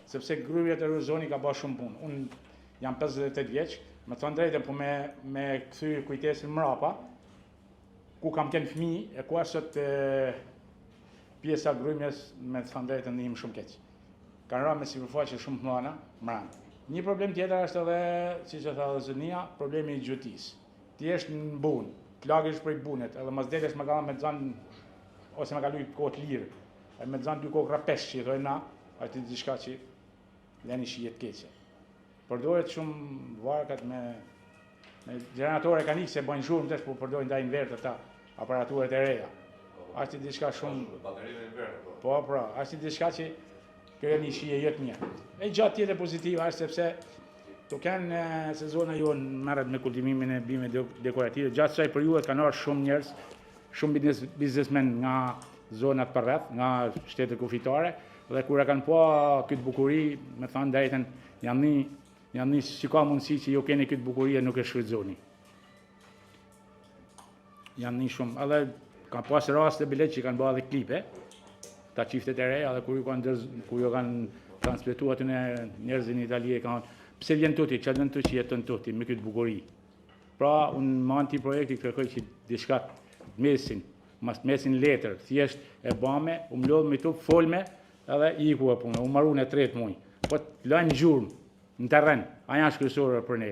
sepse gryvjet e Ruzoni ka bërë shumë punë. Unë jam 58 vjeç, me thënë drejtën, po me kthy kujtesin mrapa, ku kam qenë fëmijë, e ku sot pjesa grymjes me thënë drejtën ndihim shumë keq. Kanë rënë me sipërfaqe shumë të mëdha mbrana. Një problem tjetër është edhe, siç e tha Zonia, problemi i gjuetisë. Ti je në bunë, të lagësh prej bunet, edhe mos delesh me gallë me xhan ose me kaluj kohë të lirë. E me xhan dy kokra peshq që i thojnë na, është diçka që lëni shije të keqe. Përdoret shumë varkat me gjeneratore mekanikë se bojnë zhurmë tash, po përdorin ndaj inverter ta aparaturat e reja. Është diçka shumë baterinë inverter. Po, është diçka që kjo një shije jetë mirë. E gjatë tjetër pozitive është sepse të kanë sezona jonë merret me kultivimin e bimeve dekorative. Gjatë kësaj periudhe kanë ardhur shumë njerëz, shumë biznesmen nga zonat përreth, nga shtetet kufitare, dhe kur e kanë pa këtë bukuri, me thënë drejtën, janë një si ka mundësi që ju keni këtë bukuri e nuk e shfrytëzoni. Janë një shumë, edhe ka pas raste bilet që kanë bërë edhe klipe, ta çiftet e reja, dhe kur ju kanë transmetuar aty njerëzit në Itali e kanë pse vjen tuti, çfarë vjen tuti që jeton tuti me këtë bukuri. Pra, unë me anë projekti kërkoj që diçka mesin letër, thjesht e bame, u mlodh me tu folme, edhe iku e punë, u marrun e 3 muaj. Po lajnë gjurmë në terren, aja është kryesore për ne.